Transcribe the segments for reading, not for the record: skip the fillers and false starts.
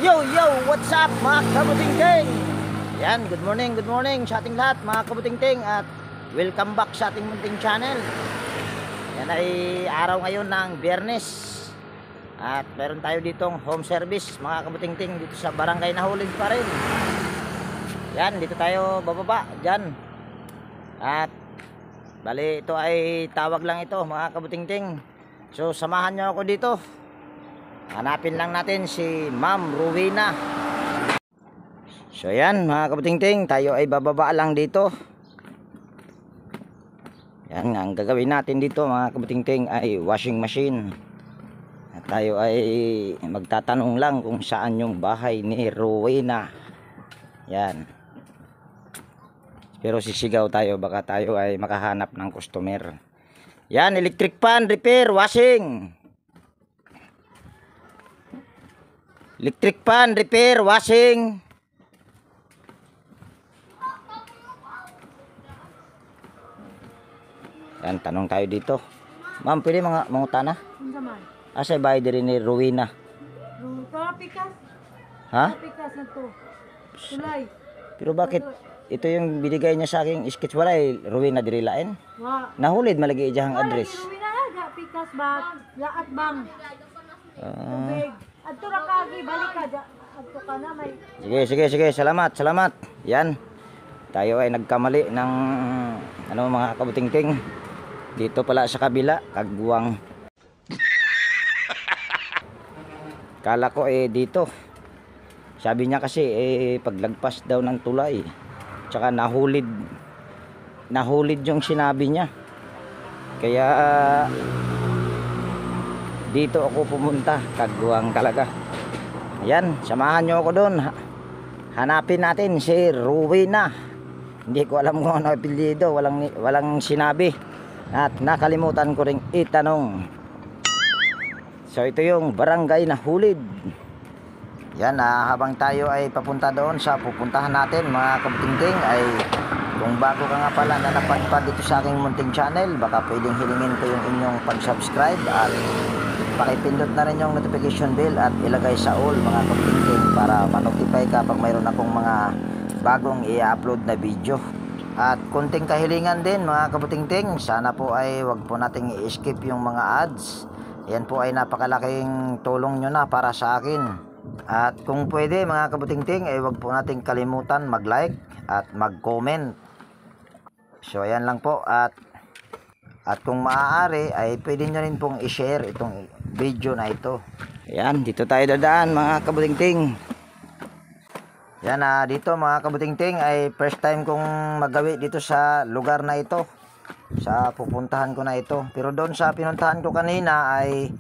Yo, what's up mga kabutingting? Yan, good morning sa ating lahat mga kabutingting. At welcome back sa ating munting channel. Yan ay araw ngayon ng Biyernes. At meron tayo ditong home service mga kabutingting dito sa barangay Nahulid pa rin. Yan, dito tayo bababa dyan. At bali ito ay tawag lang ito mga kabutingting. So samahan nyo ako dito. Hanapin lang natin si Ma'am Rowena. So yan mga kabutingting, tayo ay bababa lang dito. Yan, ang gagawin natin dito mga kabutingting ay washing machine. At tayo ay magtatanong lang kung saan yung bahay ni Rowena. Yan. Pero sisigaw tayo, baka tayo ay makahanap ng customer. Yan, electric fan, repair, washing. Electric fan, repair, washing. Yan, tanong tayo dito. Ma'am, pwede mga mangutana? Asa bahay diri ni Rowena? Pikas. Ha? Pikas na to. Tulay. Pero bakit ito yung binigay niya sa aking sketch walay Rowena diri lain? Nahulid malagi ijahang address. Rowena ga pikas ba? Laat bang. Tubig. Adto ra ka balik ka. Adto ka na may. Sige, salamat. Yan. Tayo ay nagkamali ng mga kabutingting. Dito pala sa kabila, kagbuwang. Kala ko dito. Sabi niya kasi paglagpas daw ng tulay. Tsaka nahulid yung sinabi niya. Kaya dito ako pumunta, kagbuwang talaga. Yan, samahan nyo ako doon. Hanapin natin si Rowena. Hindi ko alam kung ano apelyido, walang sinabi. At nakalimutan ko ring itanong. So ito yung barangay Nahulid. Yan, habang tayo ay papunta doon sa pupuntahan natin mga kabutingting, ay kung bago ka nga pala na napadpad dito sa aking munting channel, baka pwedeng hilingin ko yung inyong pag-subscribe at pakipindot na rin yung notification bell at ilagay sa all mga kabutingting para ma-notify ka pag mayroon akong mga bagong i-upload na video. At kunting kahilingan din mga kabutingting, sana po ay wag po nating i-skip yung mga ads. Yan po ay napakalaking tulong nyo na para sa akin. At kung pwede mga kabutingting, ay wag po nating kalimutan mag-like at mag-comment. So ayan lang po. At kung maaari ay pwede nyo rin pong i-share itong video na ito. Ayan, dito tayo dadaan mga kabutingting. Yan, dito mga kabutingting ay first time kong magawi dito sa lugar na ito, sa pupuntahan ko na ito. Pero doon sa pinuntahan ko kanina ay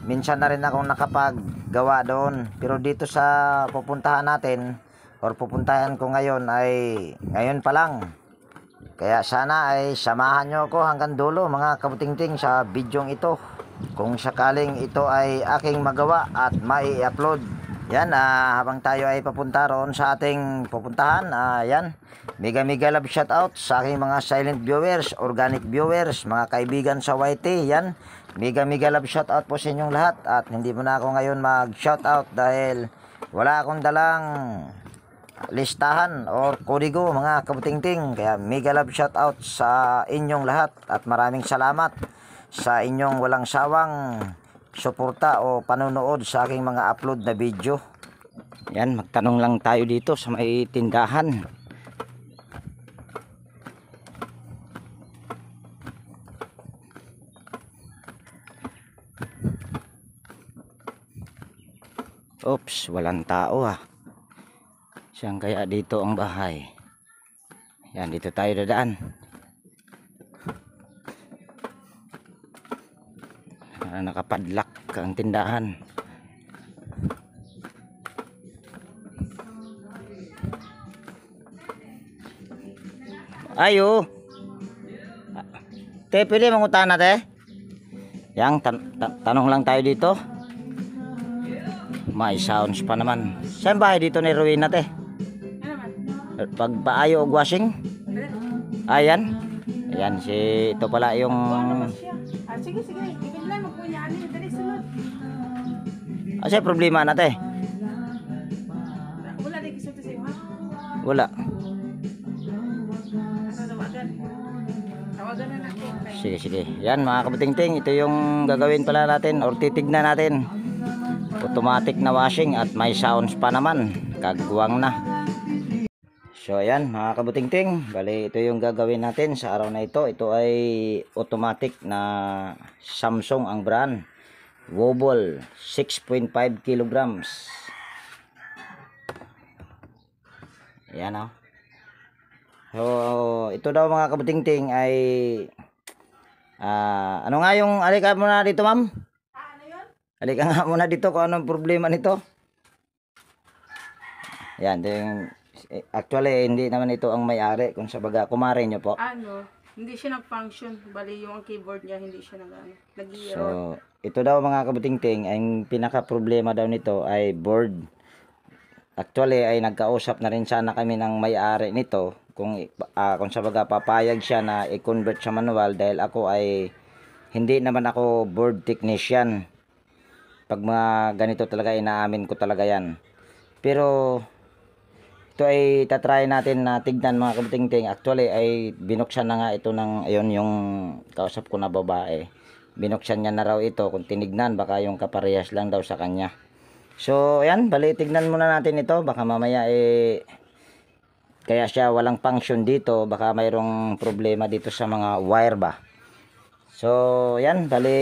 minsan na rin akong nakapaggawa doon. Pero dito sa pupuntahan natin or pupuntahan ko ngayon ay ngayon pa lang. Kaya sana ay samahan nyo ako hanggang dulo mga kabutingting sa bidyong ito. Kung sakaling ito ay aking magawa at mai-upload. Yan, habang tayo ay papunta roon sa ating pupuntahan, yan, mega love shoutout sa aking mga silent viewers, organic viewers, mga kaibigan sa YT. Yan, mega love shoutout po sa inyong lahat. At hindi mo na ako ngayon mag shoutout dahil wala akong dalang listahan or kodigo mga kabutingting. Kaya mega love shoutout sa inyong lahat at maraming salamat sa inyong walang sawang suporta o panonood sa aking mga upload na video. Yan, magtanong lang tayo dito sa may tindahan. Oops, walang tao Saan kaya dito ang bahay? Yan, dito tayo dadaan. Nakapadlock ang tindahan. Ayo. Te, pwede mangutana te? Yang tanong lang tayo dito. May sounds pa naman. Saan bahay dito ni Rowena te? Pagpaayo og washing? Ayan. Ayan si ito pala yung Sige. Ipinlan mo po niya. Dali sunod. Asa problema na te? Wala. Tawagan na natin. Sige, sige. Yan mga kabutingting, ito yung gagawin pala natin or titignan natin. Automatic na washing at may sounds pa naman. Kagwang na. So ayan mga kabutingting, bali ito yung gagawin natin sa araw na ito. Ito ay automatic na Samsung ang brand. Wobble 6.5 kilograms. Ayan o. So ito daw mga kabutingting ay ano nga yung, alika muna dito ma'am. Ano yun? Alika nga muna dito kung anong problema nito. Ayan, ito yung actually, hindi naman ito ang may-ari. Kung sa baga, kumare nyo po. Ano? Hindi siya nag-function. Bali yung keyboard niya, hindi siya nag-error. So, ito daw mga kabutingting, ang pinaka-problema daw nito ay board. Actually, ay nagkausap na rin sana kami ng may-ari nito. Kung sa baga, papayag siya na i-convert sa manual dahil ako ay hindi naman ako board technician. Pag mga ganito talaga, inaamin ko talaga yan. Pero ito ay tatry natin na tignan mga kabutingting. Actually ay binuksan na nga ito ng ayun yung kausap ko na babae. Binuksan niya na raw ito. Kung tinignan baka yung kaparehas lang daw sa kanya. So ayan, bali tignan muna natin ito. Baka mamaya kaya siya walang function dito. Baka mayroong problema dito sa mga wire ba. So ayan, bali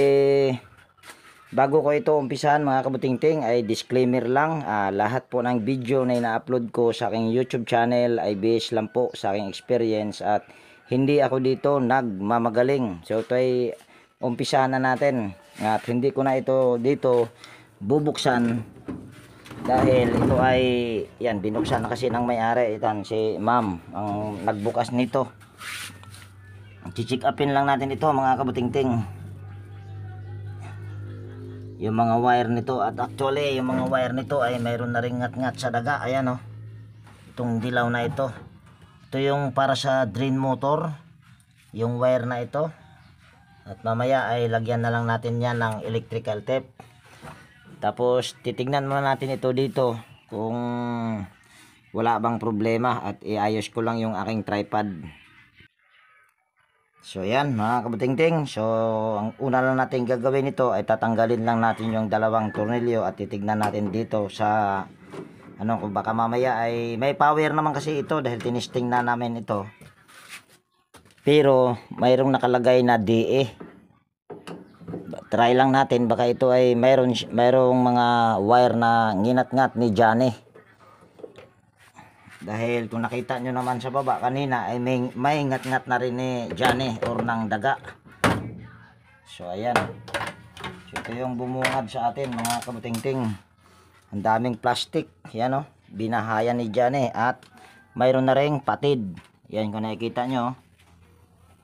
bago ko ito umpisahan mga kabutingting ay disclaimer lang, lahat po ng video na ina-upload ko sa aking YouTube channel ay based lang po sa aking experience at hindi ako dito nagmamagaling. So ito ay umpisahan na natin at hindi ko na ito dito bubuksan dahil ito ay yan, binuksan na kasi ng may-ari. Itan si ma'am ang nagbukas nito. Check upin lang natin ito mga kabutingting, yung mga wire nito. At actually yung mga wire nito ay mayroon na ring ngat-ngat sa daga. Ayan o, itong dilaw na ito yung para sa drain motor, yung wire na ito. At mamaya ay lagyan na lang natin yan ng electrical tape. Tapos titignan muna natin ito dito kung wala bang problema at iayos ko lang yung aking tripod. So yan mga kabutingting, so ang una lang natin gagawin ito ay tatanggalin lang natin yung dalawang tornilyo at titignan natin dito sa kung baka mamaya ay may power naman kasi ito dahil tinisting na namin ito. Pero mayroong nakalagay na DE. Try lang natin baka ito ay mayroong mga wire na nginat-ngat ni Johnny. Dahil kung nakita nyo naman sa baba kanina ay may ngat-ngat na rin ni Johnny or ng daga. So ayan. So ito yung bumungad sa atin mga kabutingting. Ang daming plastic. Yan o. Binahayan ni Johnny at mayroon na ring patid. Yan kung nakikita nyo.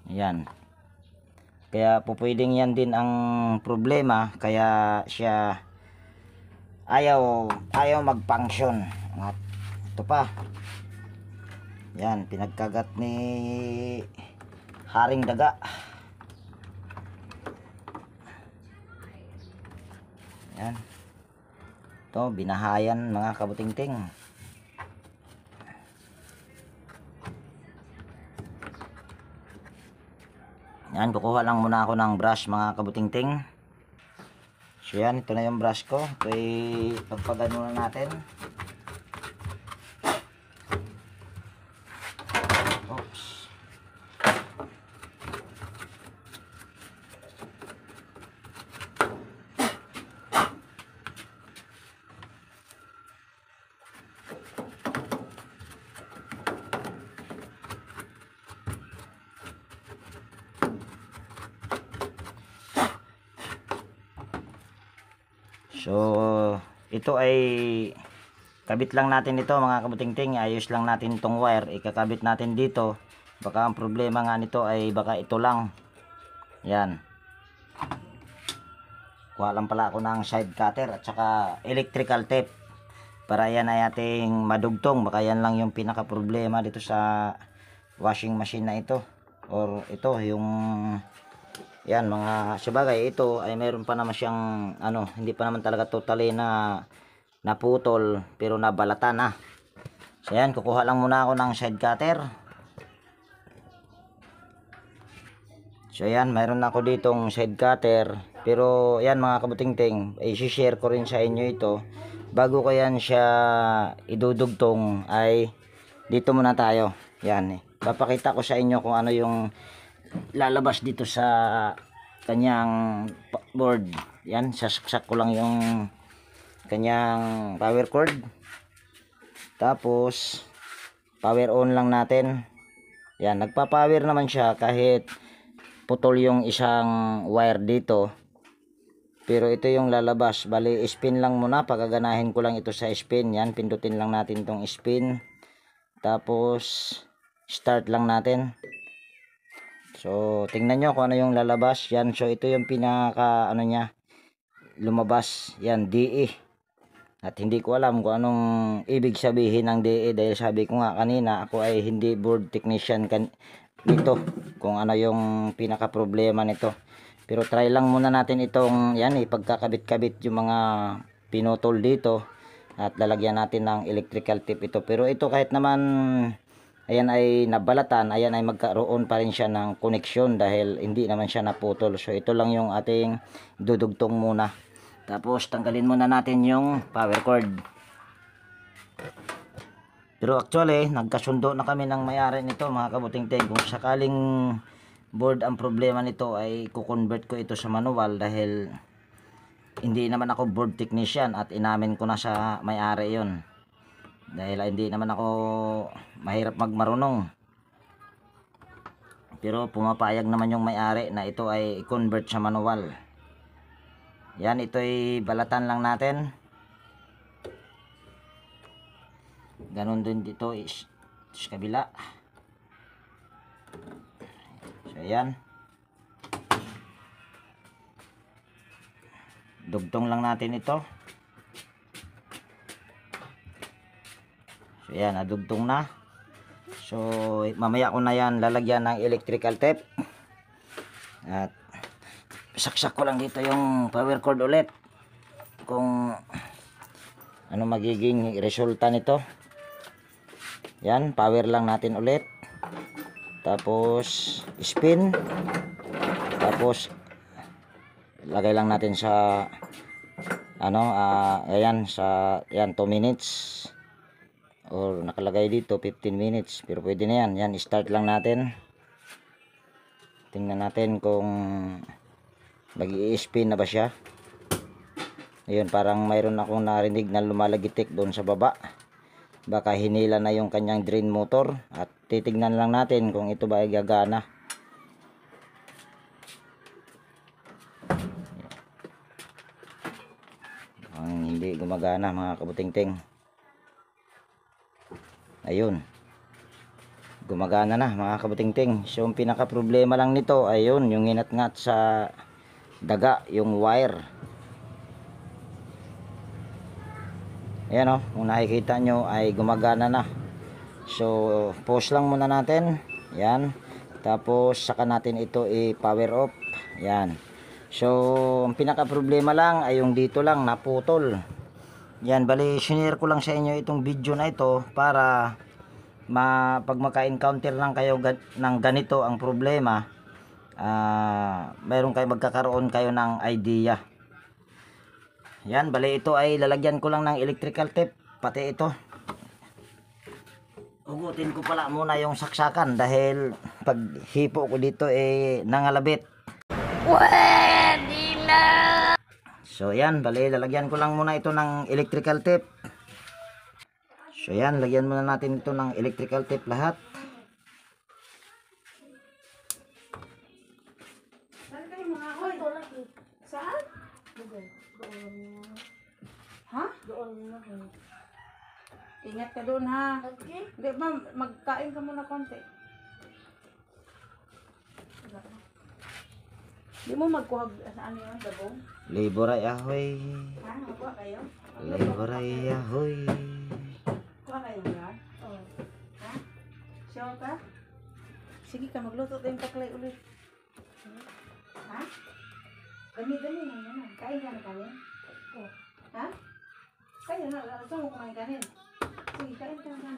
Yan. Kaya po pwedeng yan din ang problema. Kaya siya ayaw mag-function. At ito pa. Yan, pinagkagat ni Haring Daga. Yan. Ito, binahayan mga kabutingting. Yan, kukuha lang muna ako ng brush mga kabutingting. So yan, ito na yung brush ko. Ito ay pagpagano na natin. So ito ay kabit lang natin ito mga kabutingting. Ayos lang natin itong wire, ikakabit natin dito. Baka ang problema nga nito ay baka ito lang. Yan, kuha lang pala ako ng side cutter at saka electrical tape para yan ay ating madugtong. Baka yan lang yung pinaka problema dito sa washing machine na ito, or ito yung yan mga sabagay. Ito ay mayroon pa naman siyang hindi pa naman talaga totally na naputol pero nabalata na. So yan, kukuha lang muna ako ng side cutter. So yan, mayroon ako ditong side cutter. Pero yan mga kabutingting, i-share ko rin sa inyo ito. Bago ko yan siya idudugtong ay dito muna tayo. Yan, papakita ko sa inyo kung ano yung lalabas dito sa kanyang board. Yan, sasaksak ko lang yung kanyang power cord. Tapos power on lang natin. Yan, nagpa-power naman siya kahit putol yung isang wire dito. Pero ito yung lalabas. Bali, spin lang muna. Pagaganahin ko lang ito sa spin. Yan, pindutin lang natin tong spin. Tapos start lang natin. So, tingnan nyo kung ano yung lalabas. Yan, so ito yung pinaka ano niya, lumabas. Yan, DE. At hindi ko alam kung anong ibig sabihin ng DE dahil sabi ko nga kanina ako ay hindi board technician nito kung ano yung pinaka problema nito. Pero try lang muna natin itong yan, ipagkakabit-kabit yung mga pinutol dito at lalagyan natin ng electrical tape ito. Pero ito kahit naman ayan ay nabalatan, ayan ay magkaroon pa rin siya ng connection dahil hindi naman siya naputol. So ito lang yung ating dudugtong muna. Tapos tanggalin muna natin yung power cord. Pero actually, nagkasundo na kami ng may-ari nito mga kabutingting. Kung sakaling board ang problema nito ay kukonvert ko ito sa manual dahil hindi naman ako board technician at inamin ko na sa may-ari yon. Dahil hindi naman ako mahirap magmarunong. Pero pumapayag naman yung may-ari na ito ay i-convert sa manual. Yan, ito ay balatan lang natin. Ganon din dito sa kabila. So yan. Dugtong lang natin ito. So yan, nadugtong na. So mamaya ko na yan lalagyan ng electrical tape. At saksak ko lang dito yung power cord ulit kung ano magiging resulta nito. Yan, power lang natin ulit. Tapos spin. Tapos lagay lang natin sa ano, ayan sa yan 2 minutes or nakalagay dito 15 minutes pero pwede na yan. Yan, start lang natin. Tingnan natin kung mag-i-spin na ba siya. Ayun, parang mayroon akong narinig na lumalagitik doon sa baba. Baka hinila na yung kanyang drain motor. At titignan lang natin kung ito ba ay gagana. Ang hindi gumagana mga kabutingting. Ayun, gumagana na mga kabutingting. So ang pinaka problema lang nito ayun, yung inat-ngat sa daga yung wire. Ayan o, kung nakikita nyo ay gumagana na. So pause lang muna natin. Yan. Tapos saka natin ito i-power off. Yan. So ang pinaka problema lang ay yung dito lang naputol. Yan, bali share ko lang sa inyo itong video na ito para pag maka-encounter lang kayo ng ganito ang problema, mayroon kayo magkakaroon kayo ng idea. Yan, bali ito ay lalagyan ko lang ng electrical tape pati ito. Ugutin ko pala muna yung saksakan dahil pag hipo ko dito nangalabit. Pwede na. So yan, bali lalagyan ko lang muna ito ng electrical tape. So yan, lagyan muna natin ito ng electrical tape lahat. Saan? Ha? Ingat ka doon ha. Okay. Hindi ba, magkain ka muna konti. Di mo magkuhag sa ano yun, dabong? Labor ay ahoy. Ha? Magkuha kayo? Labor ay ahoy. Kuha kayo ba? Oo. Ha? Sure ka? Sige ka, magluto tayong taklay ulit. Ha? Dami-dami na yan. Kain ka na kanin? Oo. Ha? Kain na, saan mo kumain kanin? Sige, kain ka na.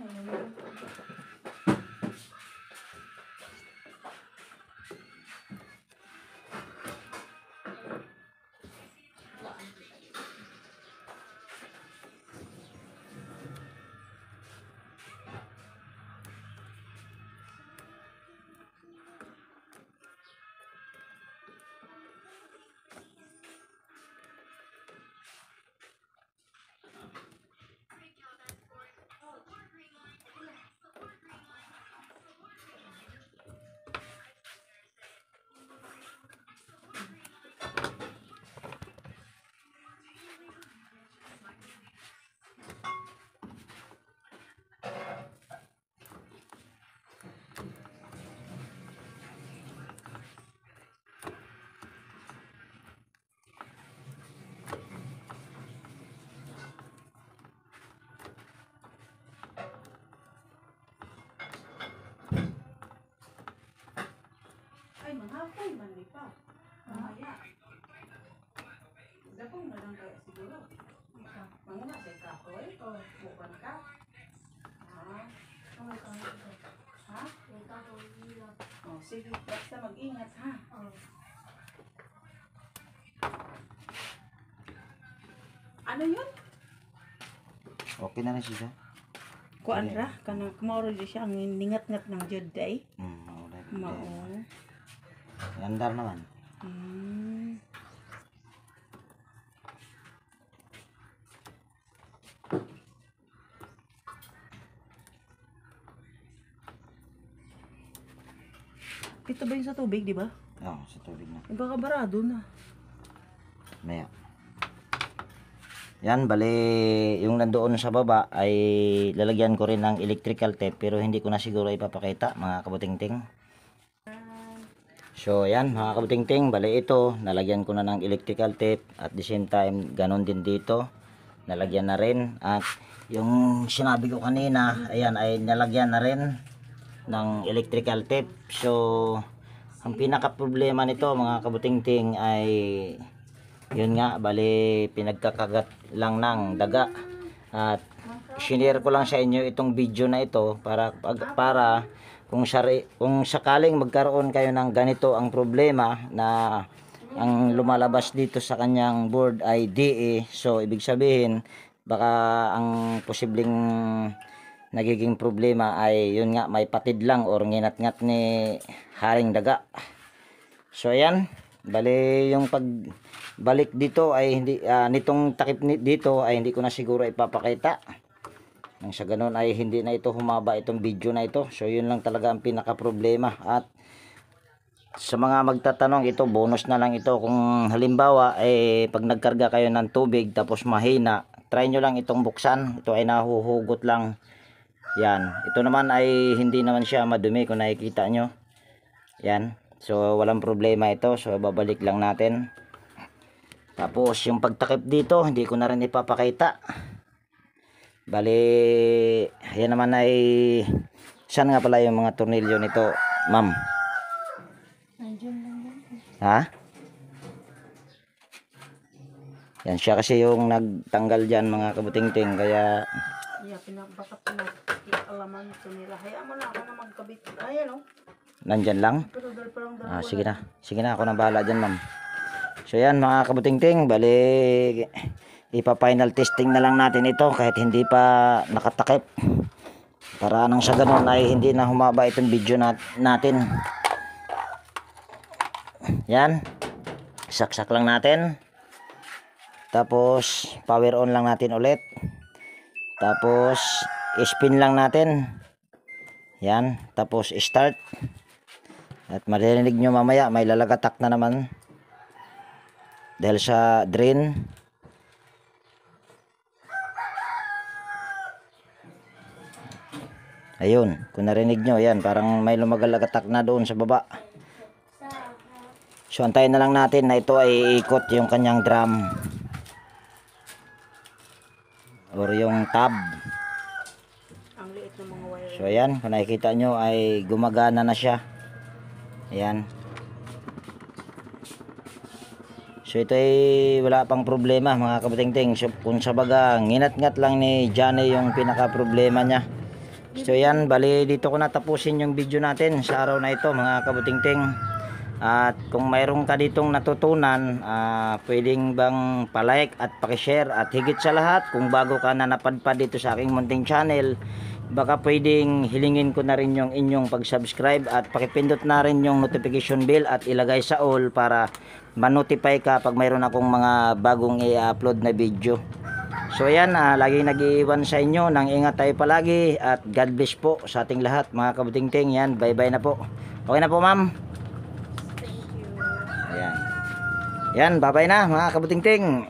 Ay, manghapon, mandi pa. Mamaya. Dapong na lang kaya siguro. Manguna sa kahoy? Bukan ka? Ha? Ha? Oh, sige, basta mag-ingat ha. Ano yun? Okay na siya. Kuan ra, kanang kumauro di siya ang ningat-ngat ng Juday. Wala. Mao. Andar naman. Ito ba yung sa tubig, di ba? Oo, sa tubig na. Baka barado na. Maya. Yan, bali, yung nandoon sa baba ay lalagyan ko rin ng electrical tape pero hindi ko na siguro ipapakita mga kabutingting. So yan mga kabutingting, bali ito, nalagyan ko na ng electrical tape at the same time, ganon din dito. Nalagyan na rin at yung sinabi ko kanina, ayan ay nalagyan na rin ng electrical tape. So, ang pinaka problema nito mga kabutingting ay yun nga, bali pinagkakagat lang ng daga. At shinare ko lang sa inyo itong video na ito para kung sakaling magkaroon kayo ng ganito ang problema na ang lumalabas dito sa kanyang board ay DE. So ibig sabihin baka ang posibleng nagiging problema ay yun nga, may patid lang or nginat-ngat ni haring daga. So ayan, bali yung pagbalik dito ay hindi nitong takip dito ay hindi ko na siguro ipapakita. Nang sa ganun ay hindi na ito humaba itong video na ito. So yun lang talaga ang pinaka problema. At sa mga magtatanong, ito bonus na lang ito kung halimbawa pag nagkarga kayo ng tubig tapos mahina, try nyo lang itong buksan. Ito ay nahuhugot lang. Yan, ito naman ay hindi naman siya madumi kung nakikita nyo. Yan, so walang problema ito. So babalik lang natin. Tapos yung pagtakip dito hindi ko na rin ipapakita. Bali, yan naman ay saan nga pala yung mga tornilyo nito, ma'am? Nandiyan lang yan. Ha? Yan siya kasi yung nagtanggal dyan mga kabutingting, kaya Baka pinag-alaman ito nila. Hayaan mo na ako na magkabit. Ayan o. nandyan lang. Pero dahil parang dalawa. Sige na. Sige na, ako na bahala dyan, ma'am. So yan mga kabutingting, bali ipa-final testing na lang natin ito kahit hindi pa nakatakip. Para nang sa ganun ay hindi na humaba itong video natin. Yan. Saksak lang natin. Tapos power on lang natin ulit. Tapos spin lang natin. Yan. Tapos start. At maririnig nyo mamaya may lalagatak na naman. Dahil sa drain. Ayun. Kung narinig nyo. Yan. Parang may lumagalagatak na doon sa baba. So antayin na lang natin na ito ay ikot yung kanyang drum. Or yung tab. Ang liit ng mga wire. So ayan, kung nakikita nyo ay gumagana na siya. Ayan. So ito ay wala pang problema mga kabutingting. So, kung sa baga, nginat-ngat lang ni Johnny yung pinaka problema niya. So yan, bali dito ko natapusin yung video natin sa araw na ito mga kabutingting. At kung mayroon ka ditong natutunan, pwedeng bang palike at pakishare. At higit sa lahat, kung bago ka na napadpad dito sa aking munting channel, baka pwedeng hilingin ko na rin yung inyong pag-subscribe at pakipindot na rin yung notification bell at ilagay sa all para ma-notify ka pag mayroon akong mga bagong i-upload na video. So ayan, laging nag-iiwan sa inyo ng ingat tayo palagi at God bless po sa ating lahat mga kabutingting. Yan, bye bye na po. Okay na po ma'am? Ayan. Yan, bye bye na mga kabutingting.